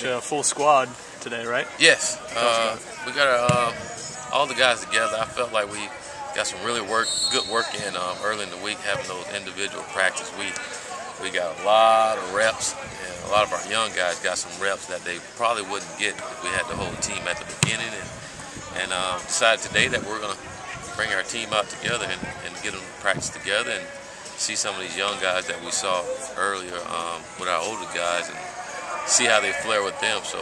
much a full squad today, right? Yes. We got all the guys together. I felt like we got some really good work in early in the week, having those individual practice. We got a lot of reps, and a lot of our young guys got some reps that they probably wouldn't get if we had the whole team at the beginning. And decided today that we're going to bring our team out together and get them to practice together and see some of these young guys that we saw earlier with our older guys and see how they flare with them. So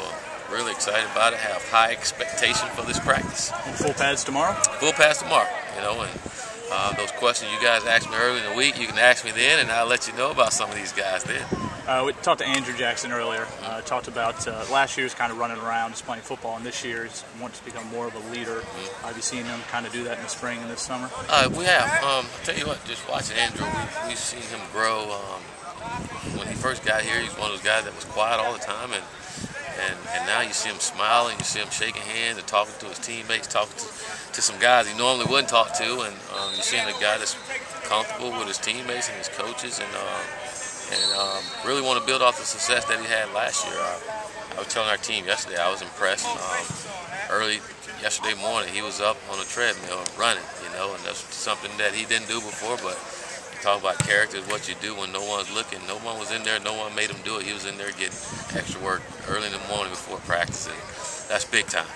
really excited about it. Have high expectation for this practice. And full pads tomorrow? Full pads tomorrow, you know, and those questions you guys asked me early in the week, you can ask me then, and I'll let you know about some of these guys then. We talked to Andrew Jackson earlier. Talked about last year's kind of running around, just playing football, and this year he wants to become more of a leader. Have you seen him kind of do that in the spring and this summer? We have. I'll tell you what, just watching Andrew, we've seen him grow. When he first got here, he's one of those guys that was quiet all the time, and now you see him smiling, you see him shaking hands and talking to his teammates, talking to some guys he normally wouldn't talk to, and you're seeing a guy that's comfortable with his teamates and his coaches, and really want to build off the success that he had last year. I was telling our team yesterday, I was impressed. Early yesterday morning, he was up on a treadmill running, you know, and that's something that he didn't do before. But talk about character, what you do when no one's looking. No one was in there, no one made him do it. He was in there getting extra work early in the morning before practice, and that's big time.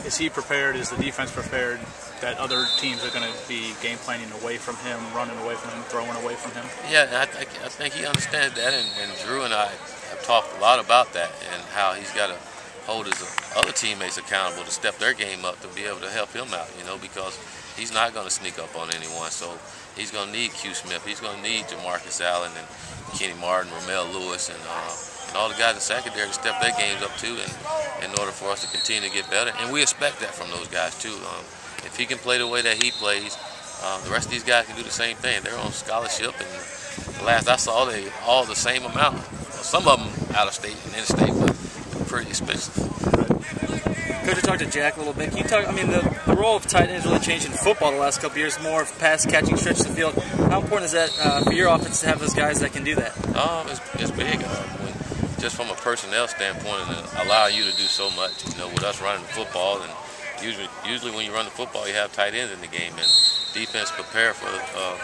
Is he prepared? Is the defense prepared that other teams are going to be game planning away from him, running away from him, throwing away from him? Yeah, I think he understands that, and Drew and I have talked a lot about that and how he's got to hold his other teammates accountable to step their game up to be able to help him out, you know, because he's not going to sneak up on anyone. So he's going to need Q Smith, he's going to need Jamarcus Allen and Kenny Martin, Ramel Lewis, and all the guys in secondary to step their games up too, and in order for us to continue to get better. And we expect that from those guys too. If he can play the way that he plays, the rest of these guys can do the same thing. They're on scholarship, and the last I saw, they all the same amount. Well, some of them out of state and in state, but pretty expensive. Coach, I talked to Jack a little bit. Can you talk? I mean, the role of tight end has really changed in football the last couple of years. More of pass catching, stretch the field. How important is that for your offense to have those guys that can do that? It's big. Just from a personnel standpoint, and allow you to do so much. You know, with us running the football, and usually when you run the football, you have tight ends in the game, and defense prepare for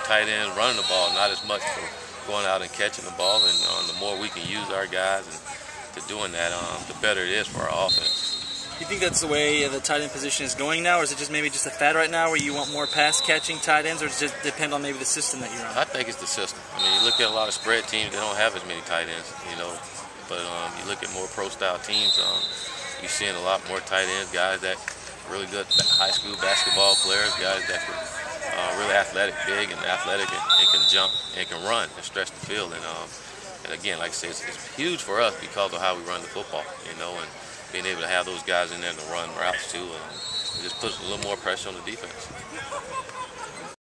tight ends running the ball, not as much for going out and catching the ball. And the more we can use our guys and to doing that, the better it is for our offense. Do you think that's the way the tight end position is going now, or is it just maybe just a fad right now where you want more pass-catching tight ends, or does it just depend on maybe the system that you're on? I think it's the system. I mean, you look at a lot of spread teams, they don't have as many tight ends, you know. But you look at more pro-style teams, you're seeing a lot more tight ends, guys that really good high school basketball players, guys that are really athletic, big and athletic, and can jump and can run and stretch the field. And again, like I say, it's huge for us because of how we run the football, you know, and being able to have those guys in there to run routes too, it just puts a little more pressure on the defense.